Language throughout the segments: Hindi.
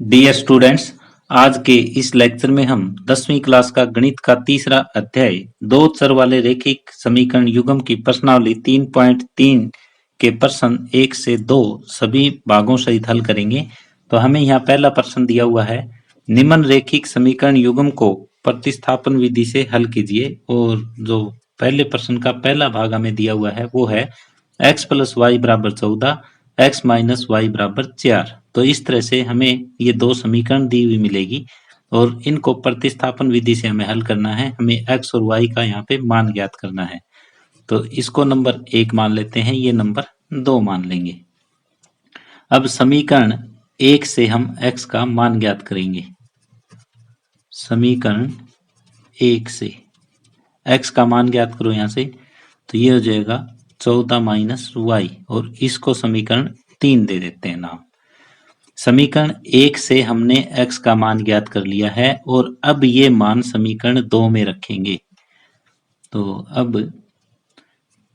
डियर स्टूडेंट्स, आज के इस लेक्चर में हम 10वीं क्लास का गणित का तीसरा अध्याय दो चर वाले रैखिक समीकरण युग्म की प्रश्नावली 3.3 के प्रश्न 1 से 2 सभी भागों सहित हल करेंगे। तो हमें यहाँ पहला प्रश्न दिया हुआ है, निम्न रैखिक समीकरण युग्म को प्रतिस्थापन विधि से हल कीजिए। और जो पहले प्रश्न का पहला भाग हमें दिया हुआ है वो है x प्लस वाई बराबर 14, x माइनस वाई बराबर 4। तो इस तरह से हमें ये दो समीकरण दी हुई मिलेगी और इनको प्रतिस्थापन विधि से हमें हल करना है। हमें x और y का यहाँ पे मान ज्ञात करना है। तो इसको नंबर 1 मान लेते हैं, ये नंबर 2 मान लेंगे। अब समीकरण 1 से हम x का मान ज्ञात करेंगे। समीकरण 1 से x का मान ज्ञात करो यहाँ से, तो ये हो जाएगा 14 माइनस वाई, और इसको समीकरण 3 दे देते हैं नाम। समीकरण 1 से हमने x का मान ज्ञात कर लिया है और अब ये मान समीकरण 2 में रखेंगे। तो अब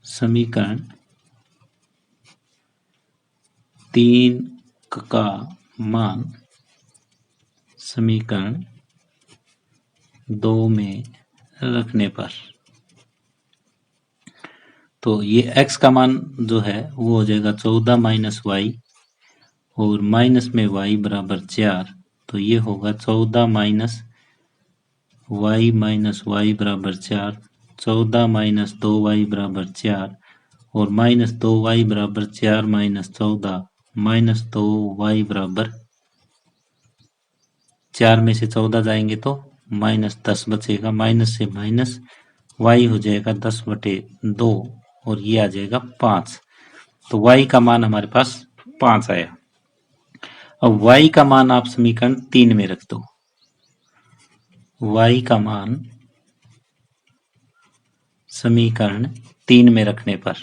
समीकरण 3 का मान समीकरण 2 में रखने पर, तो ये x का मान जो है वो हो जाएगा 14 माइनस वाई, और माइनस में y बराबर 4, तो ये होगा 14 माइनस वाई माइनस वाई बराबर 4, 14 माइनस 2y बराबर 4, और माइनस 2y बराबर 4 माइनस 14, माइनस 2y बराबर 4 में से 14 जाएंगे तो माइनस 10 बचेगा, माइनस से माइनस y हो जाएगा 10/2, और ये आ जाएगा 5। तो y का मान हमारे पास 5 आया। अब y का मान आप समीकरण 3 में रख दो। y का मान समीकरण 3 में रखने पर,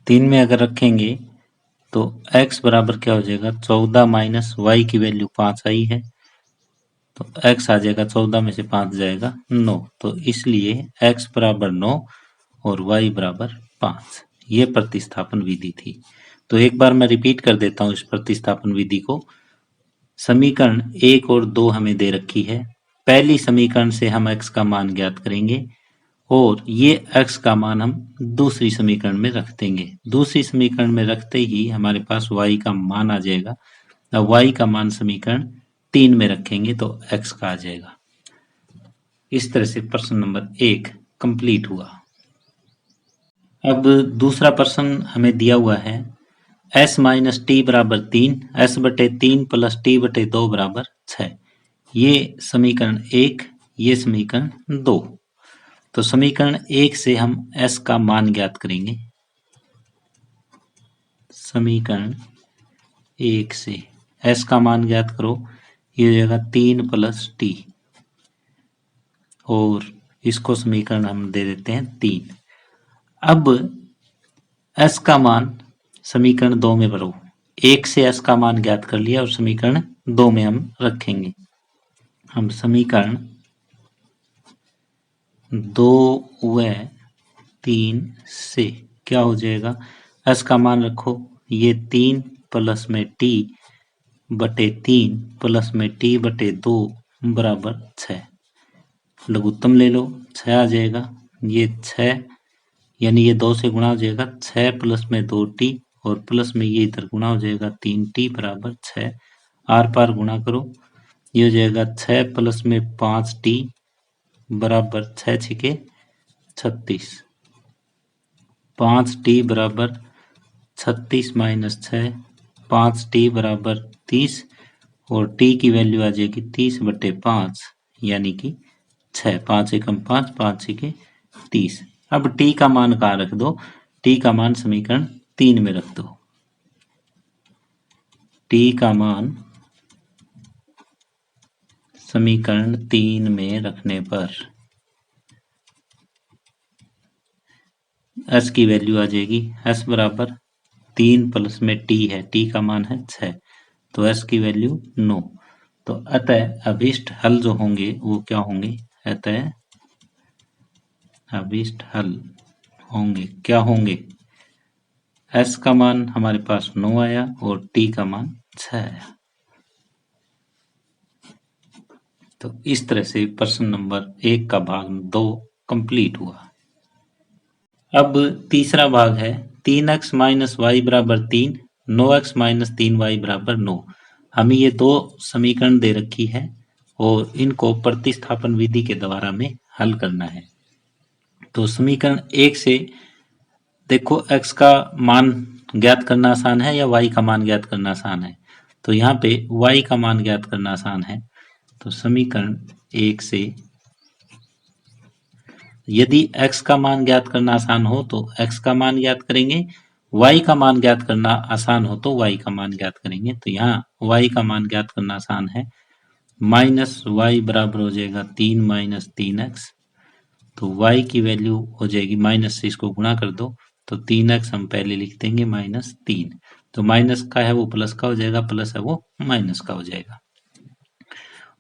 3 में अगर रखेंगे तो x बराबर क्या हो जाएगा, 14 माइनस वाई की वैल्यू 5 आई है, तो x आ जाएगा 14 में से 5 जाएगा 9, तो इसलिए x बराबर 9 और y बराबर 5। ये प्रतिस्थापन विधि थी। तो एक बार मैं रिपीट कर देता हूँ इस प्रतिस्थापन विधि को। समीकरण 1 और 2 हमें दे रखी है। पहली समीकरण से हम x का मान ज्ञात करेंगे और ये x का मान हम दूसरी समीकरण में रख देंगे। दूसरी समीकरण में रखते ही हमारे पास y का मान आ जाएगा। अब y का मान समीकरण 3 में रखेंगे तो x का आ जाएगा। इस तरह से प्रश्न नंबर 1 कंप्लीट हुआ। अब दूसरा प्रश्न हमें दिया हुआ है, s माइनस टी बराबर 3, s बटे 3 प्लस टी बटे 2 बराबर 6। ये समीकरण 1, ये समीकरण 2। तो समीकरण 1 से हम s का मान ज्ञात करेंगे। समीकरण 1 से s का मान ज्ञात करो, ये हो जाएगा 3 प्लस टी, और इसको समीकरण हम दे देते हैं 3। अब s का मान समीकरण 2 में भरो। 1 से s का मान ज्ञात कर लिया और समीकरण 2 में हम रखेंगे। हम समीकरण 2 व 3 से क्या हो जाएगा, s का मान रखो, ये 3 प्लस में t बटे 3 प्लस में t बटे 2 बराबर 6। लघुत्तम ले लो, 6 आ जाएगा। ये 6 यानी ये 2 से गुणा हो जाएगा, 6 प्लस में 2t और प्लस में ये इधर गुणा हो जाएगा 3t बराबर 6। आर पार गुणा करो, ये हो जाएगा 6 प्लस में 5t बराबर 6 छिके 36, 5t बराबर 36 माइनस 6, 5t बराबर 30, और t की वैल्यू आ जाएगी 30/5 यानी कि 6। 5 एकम 5, 5 छिके 30। अब t का मान कहाँ रख दो, t का मान समीकरण 3 में रख दो। t का मान समीकरण 3 में रखने पर s की वैल्यू आ जाएगी, s बराबर 3 प्लस में t है, t का मान है 6, तो s की वैल्यू 9। तो अतः अभीष्ट हल जो होंगे वो क्या होंगे, अतः अभीष्ट हल होंगे क्या होंगे, s का मान हमारे पास 9 आया और t का मान 6 आया। तो इस तरह से प्रश्न नंबर 1 का भाग 2 कंप्लीट हुआ। अब तीसरा भाग है 3x माइनस वाई बराबर 3, 9x माइनस 3y बराबर 9। हमें ये दो समीकरण दे रखी है और इनको प्रतिस्थापन विधि के द्वारा में हल करना है। तो समीकरण 1 से देखो x का मान ज्ञात करना आसान है या y का मान ज्ञात करना आसान है। तो यहाँ पे y का मान ज्ञात करना आसान है। तो समीकरण 1 से यदि x का मान ज्ञात करना आसान हो तो x का मान ज्ञात करेंगे, y का मान ज्ञात करना आसान हो तो y का मान ज्ञात करेंगे। तो यहाँ y का मान ज्ञात करना आसान है, माइनस वाई बराबर हो जाएगा 3 माइनस 3x। तो y की वैल्यू हो जाएगी, माइनस से इसको गुणा कर दो तो 3x हम पहले लिख देंगे माइनस 3। तो माइनस का है वो प्लस का हो जाएगा, प्लस है वो माइनस का हो जाएगा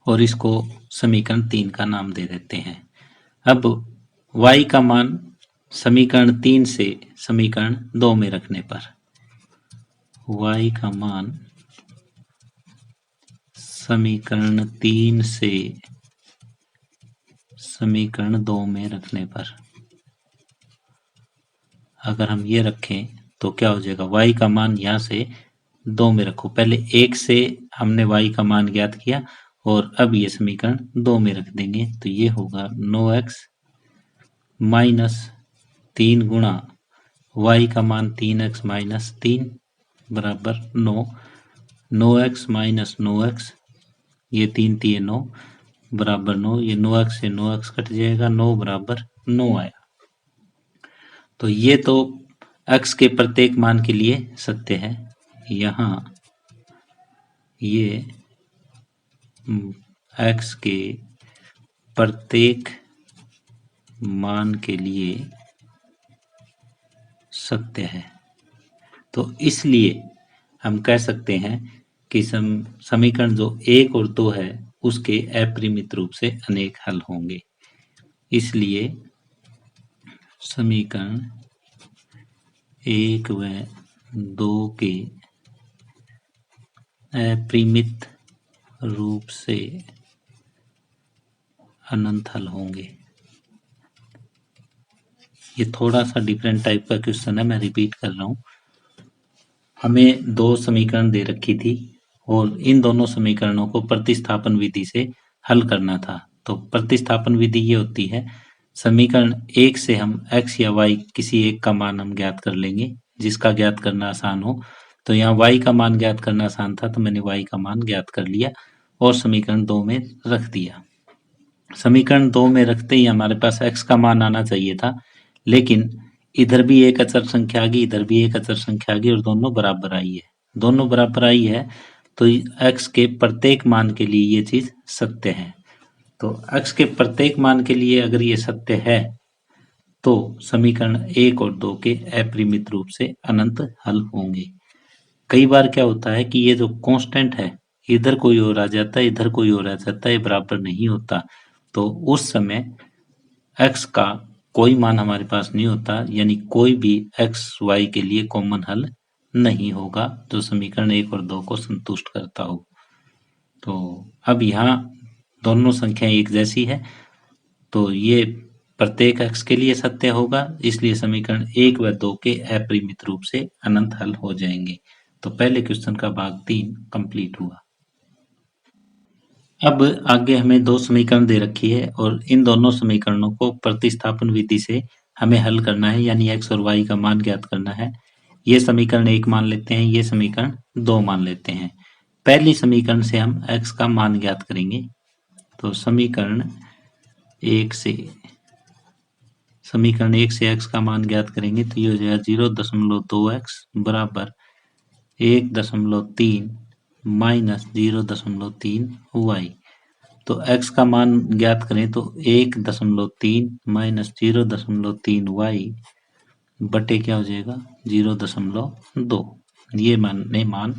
और इसको समीकरण 3 का नाम दे देते हैं। अब y का मान समीकरण 3 से समीकरण 2 में रखने पर y का मान समीकरण 3 से समीकरण 2 में रखने पर अगर हम ये रखें तो क्या हो जाएगा, y का मान यहाँ से 2 में रखो। पहले 1 से हमने y का मान ज्ञात किया और अब ये समीकरण 2 में रख देंगे। तो ये होगा 9x माइनस 3 गुणा y का मान 3x माइनस 3 बराबर 9। 9x माइनस 9x, ये 3 3 9 बराबर 9। ये 9x से 9x कट जाएगा, 9 बराबर 9 आया। तो ये तो x के प्रत्येक मान के लिए सत्य है। यहाँ ये x के प्रत्येक मान के लिए सत्य है। तो इसलिए हम कह सकते हैं कि समीकरण जो 1 और 2 है उसके अपरिमित रूप से अनेक हल होंगे। इसलिए समीकरण 1 व 2 के अपरिमित रूप से अनंत हल होंगे। ये थोड़ा सा डिफरेंट टाइप का क्वेश्चन है, मैं रिपीट कर रहा हूँ। हमें दो समीकरण दे रखी थी और इन दोनों समीकरणों को प्रतिस्थापन विधि से हल करना था। तो प्रतिस्थापन विधि ये होती है, समीकरण 1 से हम x या y किसी एक का मान हम ज्ञात कर लेंगे जिसका ज्ञात करना आसान हो। तो यहाँ y का मान ज्ञात करना आसान था तो मैंने y का मान ज्ञात कर लिया और समीकरण 2 में रख दिया। समीकरण 2 में रखते ही हमारे पास x का मान आना चाहिए था, लेकिन इधर भी एक अचर संख्या आ गई, इधर भी एक अचर संख्या आ गई और दोनों बराबर आई है। दोनों बराबर आई है तो x के प्रत्येक मान के लिए ये चीज सत्य है। तो x के प्रत्येक मान के लिए अगर ये सत्य है तो समीकरण 1 और 2 के अपरिमित रूप से अनंत हल होंगे। कई बार क्या होता है कि ये जो कांस्टेंट है इधर कोई और आ जाता है, इधर कोई और आ जाता है, ये बराबर नहीं होता। तो उस समय x का कोई मान हमारे पास नहीं होता, यानी कोई भी x y के लिए कॉमन हल नहीं होगा जो समीकरण 1 और 2 को संतुष्ट करता हो। तो अब यहाँ दोनों संख्याएं एक जैसी है तो ये प्रत्येक x के लिए सत्य होगा, इसलिए समीकरण 1 व 2 के अपरिमित रूप से अनंत हल हो जाएंगे। तो पहले क्वेश्चन का भाग 3 कंप्लीट हुआ। अब आगे हमें दो समीकरण दे रखी है और इन दोनों समीकरणों को प्रतिस्थापन विधि से हमें हल करना है, यानी x और y का मान ज्ञात करना है। ये समीकरण 1 मान लेते हैं, ये समीकरण 2 मान लेते हैं। पहली समीकरण से हम x का मान ज्ञात करेंगे। तो समीकरण 1 से x का मान ज्ञात करेंगे तो ये हो जाएगा 0.2x बराबर 1.3 माइनस 0.3y। तो x का मान ज्ञात करें तो 1.3 माइनस 0.3y बटे क्या हो जाएगा 0.2। ये मैंने मान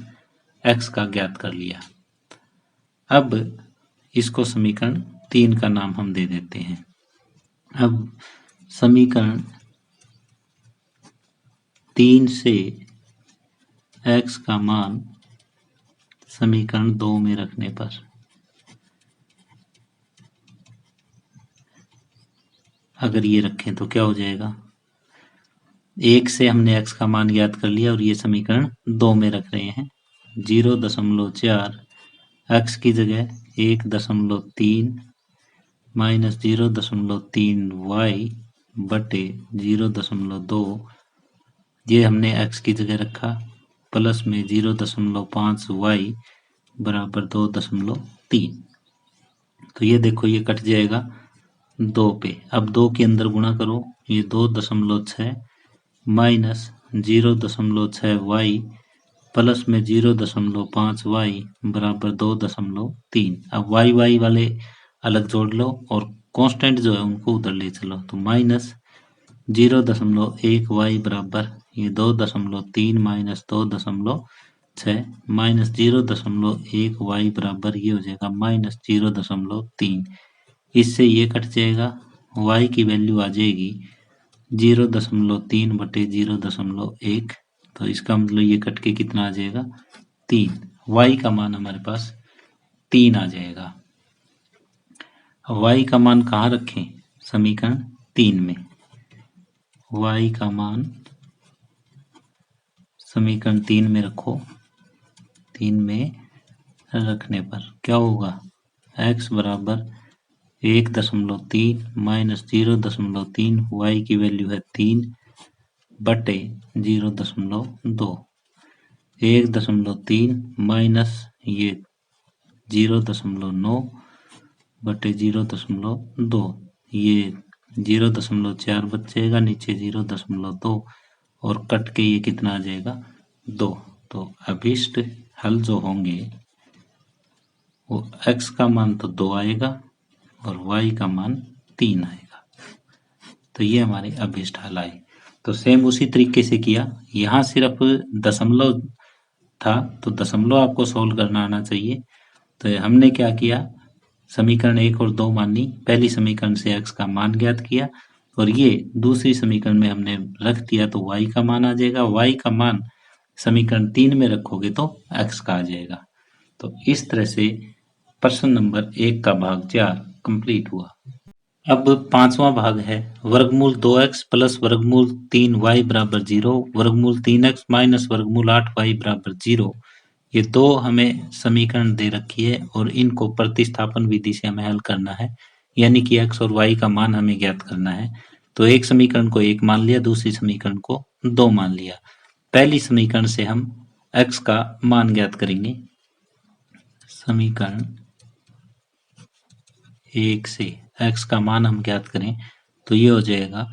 x का ज्ञात कर लिया। अब इसको समीकरण 3 का नाम हम दे देते हैं। अब समीकरण 3 से x का मान समीकरण 2 में रखने पर अगर ये रखें तो क्या हो जाएगा, 1 से हमने x का मान ज्ञात कर लिया और ये समीकरण 2 में रख रहे हैं। 0.4 x की जगह 1.3 माइनस 0.3 y बटे 0.2 ये हमने x की जगह रखा प्लस में 0.5 y बराबर 2.3। तो ये देखो ये कट जाएगा 2 पे। अब 2 के अंदर गुणा करो, ये 2.6 माइनस 0.6 y प्लस में 0.5 y बराबर 2.3। अब y वाले अलग जोड़ लो और कांस्टेंट जो है उनको उधर ले चलो, तो माइनस 0.1 y बराबर ये 2.3 माइनस 2.6 माइनस 0.1 y बराबर ये हो जाएगा माइनस 0.3। इससे ये कट जाएगा, y की वैल्यू आ जाएगी 0.3 बटे 0.1। तो इसका मतलब ये कट के कितना आ जाएगा, 3। y का मान हमारे पास 3 आ जाएगा। y का मान कहाँ रखें, समीकरण 3 में। y का मान समीकरण 3 में रखो। 3 में रखने पर क्या होगा, x बराबर 1.3 माइनस 0.3 y की वैल्यू है 3 बटे 0.2। 1.3 माइनस ये 0.9 बटे 0.2, ये 0.4 बचेगा, नीचे 0.2 और कट के ये कितना आ जाएगा, 2। तो अभिष्ट हल जो होंगे वो x का मान तो 2 आएगा और y का मान 3 आएगा। तो ये हमारे अभिष्ट हल आए। तो सेम उसी तरीके से किया, यहाँ सिर्फ दशमलव था तो दशमलव आपको सोल्व करना आना चाहिए। तो हमने क्या किया, समीकरण 1 और 2 मानी, पहली समीकरण से x का मान ज्ञात किया और ये दूसरी समीकरण में हमने रख दिया तो y का मान आ जाएगा। y का मान समीकरण 3 में रखोगे तो x का आ जाएगा। तो इस तरह से प्रश्न नंबर 1 का भाग 4 कंप्लीट हुआ। अब 5वां भाग है वर्गमूल 2x प्लस वर्गमूल 3y बराबर 0, वर्गमूल 3x माइनस वर्गमूल 8y बराबर 0। ये दो हमें समीकरण दे रखी है और इनको प्रतिस्थापन विधि से हमें हल करना है, यानी कि x और y का मान हमें ज्ञात करना है। तो एक समीकरण को 1 मान लिया, दूसरी समीकरण को 2 मान लिया। पहली समीकरण से हम x का मान ज्ञात करेंगे। समीकरण 1 से x का मान हम ज्ञात करें तो ये हो जाएगा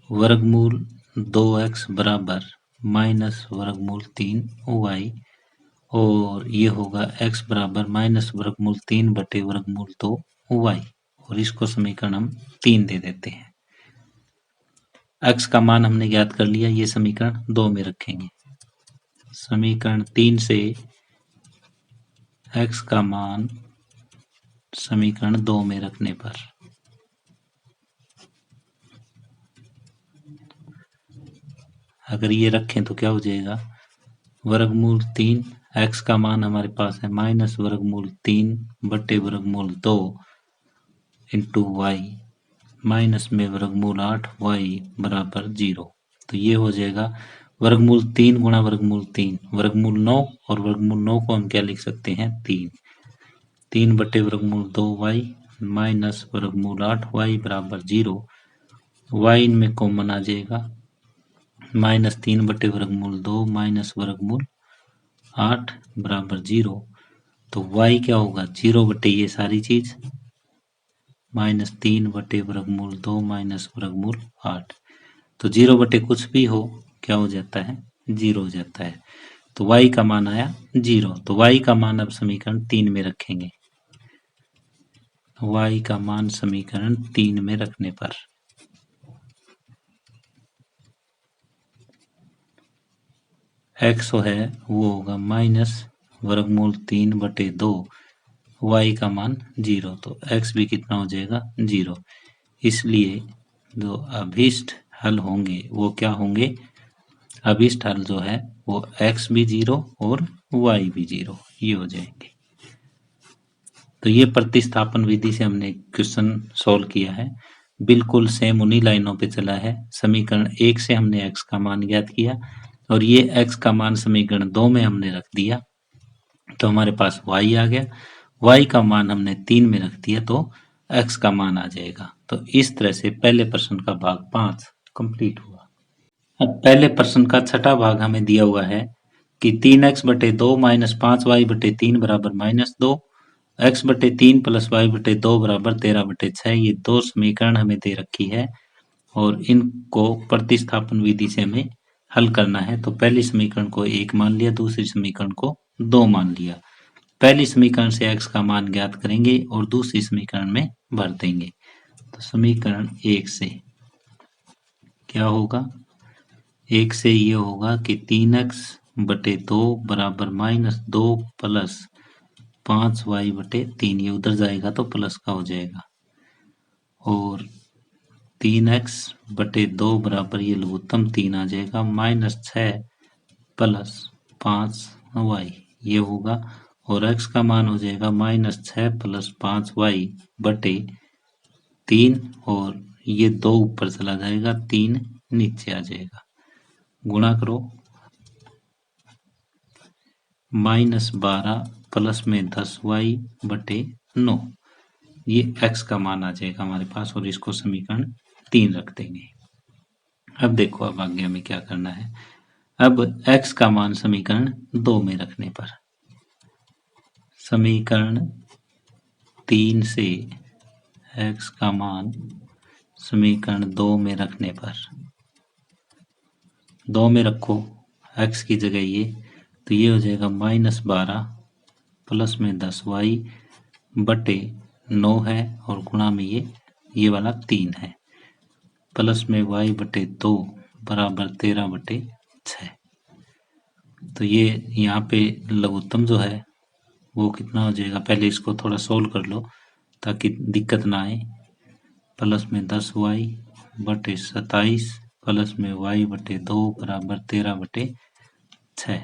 वर्गमूल 2x बराबर माइनस वर्गमूल 3y और ये होगा x बराबर माइनस वर्गमूल 3 बटे वर्गमूल 2y और इसको समीकरण हम 3 दे देते हैं। x का मान हमने ज्ञात कर लिया, ये समीकरण 2 में रखेंगे। समीकरण 3 से x का मान समीकरण 2 में रखने पर अगर ये रखें तो क्या हो जाएगा, वर्गमूल 3 x का मान हमारे पास है माइनस वर्गमूल 3 बटे वर्गमूल 2 इंटू वाई माइनस में वर्गमूल 8y बराबर 0। तो ये हो जाएगा वर्गमूल 3 गुणा वर्गमूल 3 वर्गमूल 9 और वर्गमूल 9 को हम क्या लिख सकते हैं, 3 बटे वर्गमूल 2y माइनस वर्गमूल 8y बराबर 0। y इनमें कॉमन आ जाएगा, माइनस 3 बटे वर्गमूल 2 माइनस वर्गमूल 8 बराबर 0। तो y क्या होगा, 0 बटे ये सारी चीज माइनस 3 बटे वर्गमूल 2 माइनस वर्गमूल 8। तो 0 बटे कुछ भी हो क्या हो जाता है, 0 हो जाता है। तो y का मान आया 0। तो y का मान अब समीकरण 3 में रखेंगे। y का मान समीकरण 3 में रखने पर x है वो होगा माइनस वर्गमूल 3 बटे 2, y का मान 0। तो x भी कितना हो जाएगा, 0। इसलिए जो अभीष्ट हल होंगे वो क्या होंगे, अभीष्ट हल जो है वो x भी 0 और y भी 0 ये हो जाएंगे। तो ये प्रतिस्थापन विधि से हमने क्वेश्चन सॉल्व किया है, बिल्कुल सेम उन्हीं लाइनों पे चला है। समीकरण 1 से हमने x का मान ज्ञात किया और ये x का मान समीकरण 2 में हमने रख दिया तो हमारे पास y आ गया। y का मान हमने 3 में रख दिया तो x का मान आ जाएगा। तो इस तरह से पहले प्रश्न का भाग 5 कंप्लीट हुआ। अब पहले प्रश्न का छठा भाग हमें दिया हुआ है कि 3x बटे 2 माइनस 5y बटे 3 बराबर -2, x बटे 3 प्लस y बटे 2 बराबर 13 बटे 6। ये दो समीकरण हमें दे रखी है और इनको प्रतिस्थापन विधि से हमें हल करना है। तो पहली समीकरण को 1 मान लिया, दूसरी समीकरण को 2 मान लिया। पहली समीकरण से x का मान ज्ञात करेंगे और दूसरी समीकरण में भर देंगे। तो समीकरण 1 से क्या होगा, 1 से ये होगा कि 3x बटे 2 बराबर -2 प्लस 5y बटे 3, ये उधर जाएगा तो प्लस का हो जाएगा, और 3x बटे 2 बराबर ये लघुत्तम 3 आ जाएगा -6 प्लस 5y ये होगा, और x का मान हो जाएगा -6 प्लस 5y बटे 3, और ये 2 ऊपर चला जाएगा, 3 नीचे आ जाएगा। गुणा करो, -12 प्लस में 10y बटे 9, ये x का मान आ जाएगा हमारे पास और इसको समीकरण 3 रख देंगे। अब देखो अब आगे हमें क्या करना है। अब x का मान समीकरण 2 में रखने पर, समीकरण 3 से x का मान समीकरण 2 में रखने पर, 2 में रखो x की जगह ये, तो ये हो जाएगा -12 प्लस में 10y बटे 9 है और गुणा में ये वाला 3 है, प्लस में y बटे 2 बराबर 13 बटे 6। तो ये यहाँ पे लघुत्तम जो है वो कितना हो जाएगा, पहले इसको थोड़ा सोल्व कर लो ताकि दिक्कत ना आए। प्लस में 10y बटे 27 प्लस में y बटे 2 बराबर 13 बटे 6।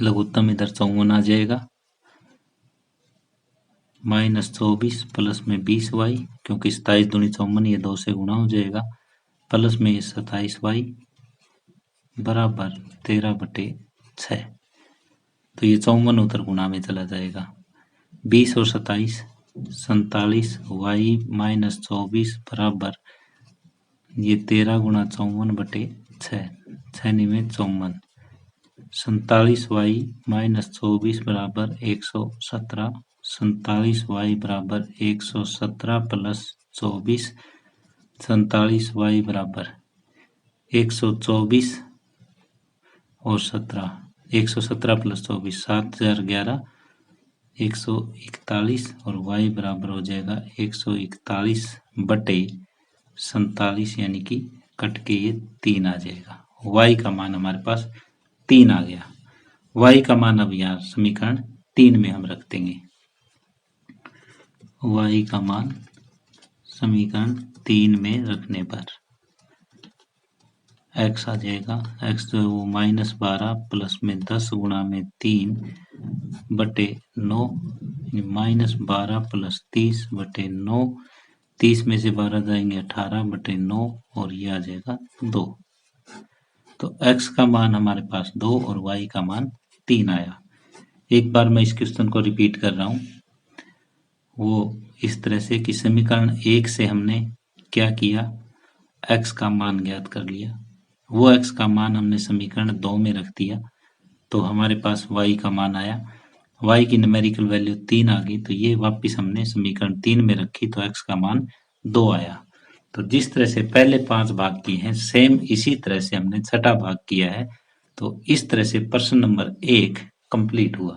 लघुत्तम इधर 54 आ जाएगा, -24 प्लस में 20y, क्योंकि 27 दूनी 54, ये 2 से गुणा हो जाएगा, प्लस में 27y बराबर 13 बटे 6। तो ये 54 उधर गुणा में चला जाएगा, 20 और 27 47, y माइनस 24 बराबर ये 13 गुणा 54 बटे 6, 6 निमे 54, 47y माइनस 24 बराबर 117, 47y बराबर 117 प्लस 24, 47y बराबर 124 और 17, 117 प्लस 24 7011 141, और y बराबर हो जाएगा 141 बटे 47, यानी कि कट के ये 3 आ जाएगा। y का मान हमारे पास 3 आ गया। y का मान अब यहाँ समीकरण 3 में हम रख देंगे। y का मान समीकरण 3 में रखने पर x आ जाएगा, x जो है वो -12 प्लस में 10 गुणा में 3 बटे 9, -12 प्लस 30 बटे 9, 30 में से 12 जाएंगे 18 बटे 9, और ये आ जाएगा 2। तो x का मान हमारे पास 2 और y का मान 3 आया। एक बार मैं इस क्वेश्चन को रिपीट कर रहा हूँ, वो इस तरह से कि समीकरण 1 से हमने क्या किया, x का मान ज्ञात कर लिया, वो x का मान हमने समीकरण 2 में रख दिया तो हमारे पास y का मान आया, y की न्यूमेरिकल वैल्यू 3 आ गई, तो ये वापस हमने समीकरण 3 में रखी तो x का मान 2 आया। तो जिस तरह से पहले 5 भाग किए हैं सेम इसी तरह से हमने छठा भाग किया है। तो इस तरह से प्रश्न नंबर 1 कंप्लीट हुआ।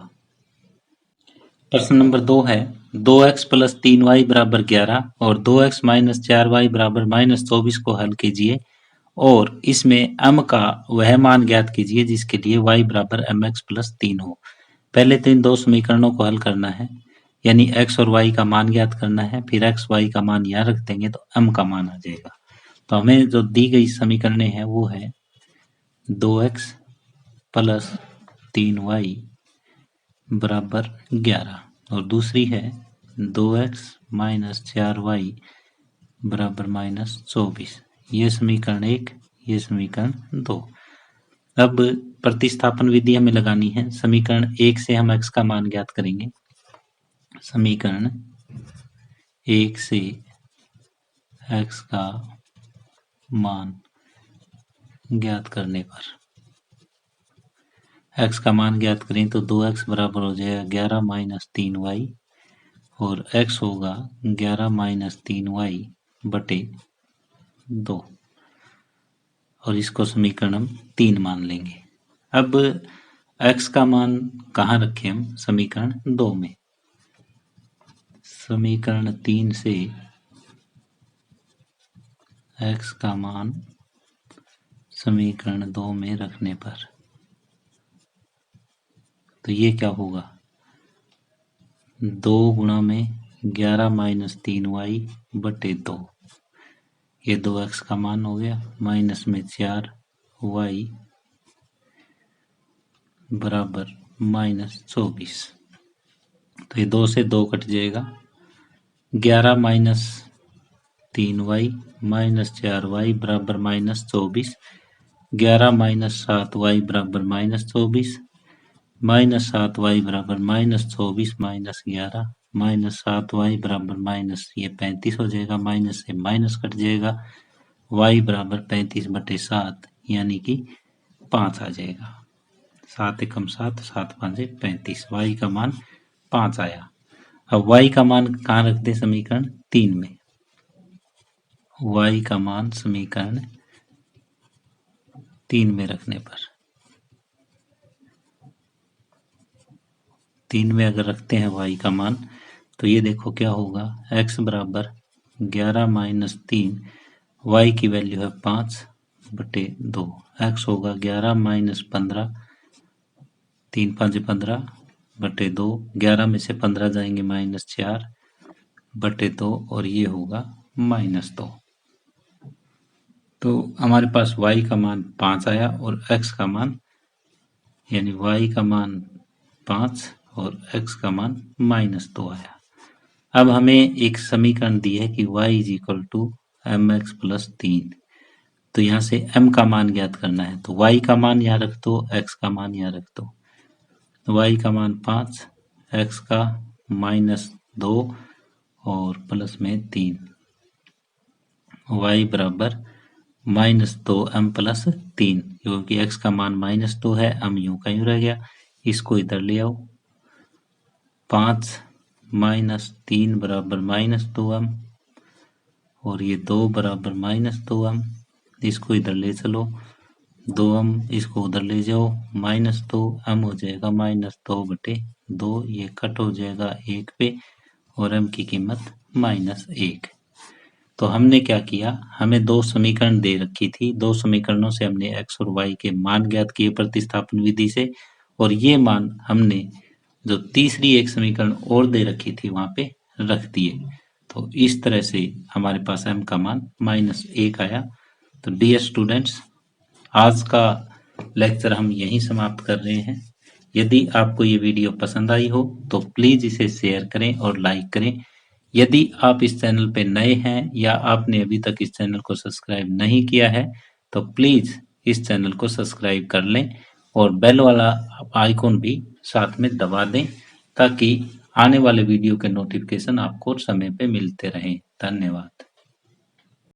प्रश्न नंबर 2 है 2x प्लस 3y बराबर 11 और 2x माइनस 4y बराबर -24 को हल कीजिए और इसमें m का वह मान ज्ञात कीजिए जिसके लिए y बराबर mx प्लस 3 हो। पहले तो इन दो समीकरणों को हल करना है, यानी x और y का मान ज्ञात करना है, फिर x y का मान यहाँ रख देंगे तो m का मान आ जाएगा। तो हमें जो दी गई समीकरणें हैं वो है 2x प्लस 3y बराबर 11 और दूसरी है 2x माइनस 4y बराबर माइनस 24। ये समीकरण 1, ये समीकरण 2। अब प्रतिस्थापन विधि हमें लगानी है। समीकरण 1 से हम x का मान ज्ञात करेंगे। समीकरण 1 से x का मान ज्ञात करने पर x का मान ज्ञात करें तो 2x बराबर हो जाएगा 11 माइनस 3y और x होगा 11 माइनस 3y बटे 2 और इसको समीकरण हम 3 मान लेंगे। अब x का मान कहाँ रखें हम? समीकरण 2 में। समीकरण 3 से x का मान समीकरण 2 में रखने पर तो ये क्या होगा? 2 गुणा में 11 माइनस 3y बटे 2, ये 2x का मान हो गया, माइनस में 4y बराबर माइनस 24। तो ये 2 से 2 कट जाएगा। 11 माइनस 3y माइनस 4y बराबर माइनस 24। 11 माइनस 7y बराबर माइनस 24, माइनस 7y बराबर माइनस 24 माइनस 11 माइनस 7y बराबर माइनस ये 35 हो जाएगा, माइनस से माइनस कट जाएगा, y बराबर 35 बटे 7 यानी कि 5 आ जाएगा। 7 एकम 7, 7 5 35, y का मान 5 आया। अब y का मान कहाँ रखते हैं? समीकरण 3 में। y का मान समीकरण 3 में रखने पर 3 में अगर रखते हैं y का मान तो ये देखो क्या होगा, x बराबर 11 माइनस 3, y की वैल्यू है 5 बटे 2, x होगा 11 माइनस 15, 3 5 15 बटे 2, 11 में से 15 जाएंगे माइनस 4 बटे 2 और ये होगा माइनस 2। तो हमारे पास y का मान 5 आया और x का मान यानी y का मान 5 और x का मान माइनस 2 आया। अब हमें एक समीकरण दी है कि y is equal to mx plus 3, तो यहाँ से m का मान ज्ञात करना है। तो y का मान यहाँ रख दो, x का मान यहाँ रख दो। y का मान 5, x का माइनस 2 और प्लस में 3, y बराबर माइनस 2m प्लस 3, क्योंकि x का मान माइनस 2 है, m यूं का यूं रह गया, इसको इधर ले आओ। 5 माइनस 3 बराबर माइनस 2m और ये 2 बराबर माइनस 2m, इसको इधर ले चलो, 2m इसको उधर ले जाओ, माइनस 2m हो जाएगा माइनस 2 बटे 2, ये कट हो जाएगा 1 पे और m की कीमत माइनस 1। तो हमने क्या किया, हमें 2 समीकरण दे रखी थी, 2 समीकरणों से हमने x और y के मान ज्ञात किए प्रतिस्थापन विधि से, और ये मान हमने जो तीसरी एक समीकरण और दे रखी थी वहां पे रख दिए। तो इस तरह से हमारे पास m का मान माइनस 1 आया। तो डियर स्टूडेंट्स, आज का लेक्चर हम यहीं समाप्त कर रहे हैं। यदि आपको ये वीडियो पसंद आई हो तो प्लीज इसे शेयर करें और लाइक करें। यदि आप इस चैनल पे नए हैं या आपने अभी तक इस चैनल को सब्सक्राइब नहीं किया है तो प्लीज इस चैनल को सब्सक्राइब कर लें और बेल वाला आइकॉन भी साथ में दबा दें ताकि आने वाले वीडियो के नोटिफिकेशन आपको समय पे मिलते रहें। धन्यवाद।